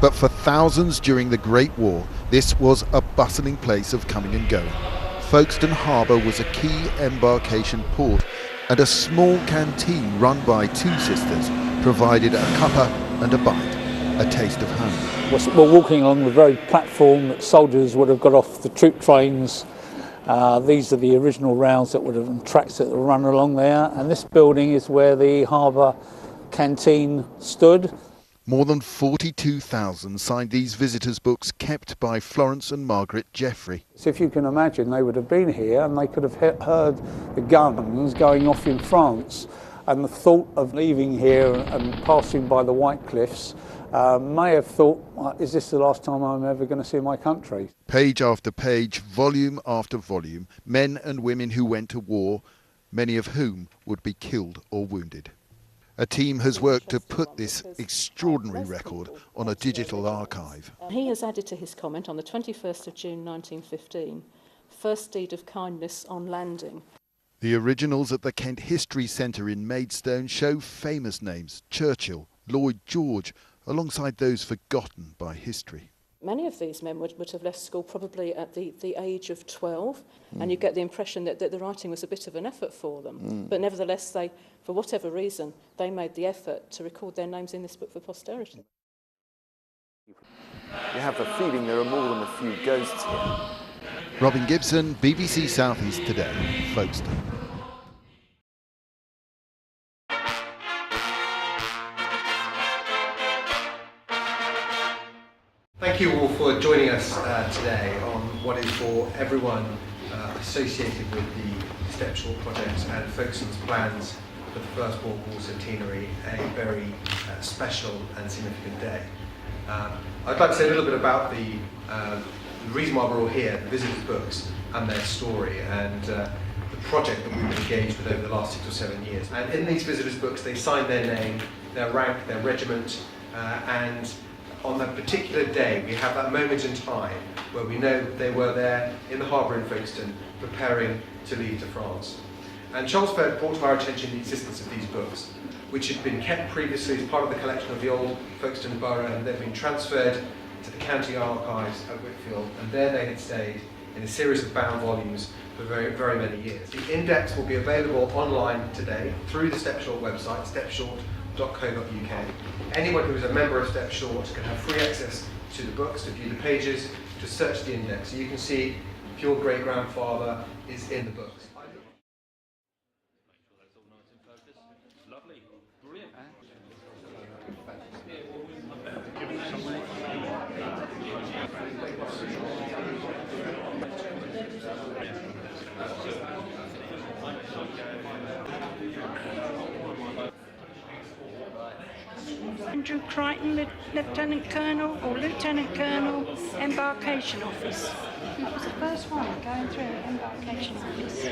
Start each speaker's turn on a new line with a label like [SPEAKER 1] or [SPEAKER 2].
[SPEAKER 1] But for thousands during the Great War, this was a bustling place of coming and going. Folkestone Harbour was a key embarkation port, and a small canteen run by two sisters provided a cuppa and a bite, a taste of home.
[SPEAKER 2] We're walking along the very platform that soldiers would have got off the troop trains. These are the original rails that would have been tracks that run along there, and this building is where the harbour canteen stood.
[SPEAKER 1] More than 42,000 signed these visitors' books kept by Florence and Margaret Jeffrey.
[SPEAKER 2] So if you can imagine, they would have been here and they could have heard the guns going off in France, and the thought of leaving here and passing by the White Cliffs may have thought, is this the last time I'm ever going to see my country?
[SPEAKER 1] Page after page, volume after volume, men and women who went to war, many of whom would be killed or wounded. A team has worked to put this extraordinary record on a digital archive.
[SPEAKER 3] He has added to his comment on the 21st of June 1915, first deed of kindness on landing.
[SPEAKER 1] The originals at the Kent History Centre in Maidstone show famous names, Churchill, Lloyd George, alongside those forgotten by history.
[SPEAKER 3] Many of these men would have left school probably at the age of 12, and you get the impression that the writing was a bit of an effort for them. But nevertheless, they, for whatever reason, they made the effort to record their names in this book for posterity.
[SPEAKER 4] You have the feeling there are more than a few ghosts here.
[SPEAKER 1] Robin Gibson, BBC South East Today, Folkestone.
[SPEAKER 5] Thank you all for joining us today on what is for everyone associated with the Step Short project and Folkestone's plans for the First World War centenary, a very special and significant day. I'd like to say a little bit about the reason why we're all here, the visitors' books and their story, and the project that we've been engaged with over the last 6 or 7 years. And in these visitors' books they sign their name, their rank, their regiment, and on that particular day we have that moment in time where we know they were there in the harbour in Folkestone preparing to leave to France. And Charles Ferd brought to our attention the existence of these books, which had been kept previously as part of the collection of the old Folkestone borough, and they've been transferred to the Canteen archives at Whitfield, and there they had stayed in a series of bound volumes for very, very many years. The index will be available online today through the Step Short website, stepshort.co.uk. Anyone who is a member of Step Short can have free access to the books, to view the pages, to search the index, so you can see if your great-grandfather is in the books.
[SPEAKER 6] Andrew Crichton, Lieutenant Colonel or Lieutenant Colonel, Embarkation Office. He was the first one going through Embarkation Office.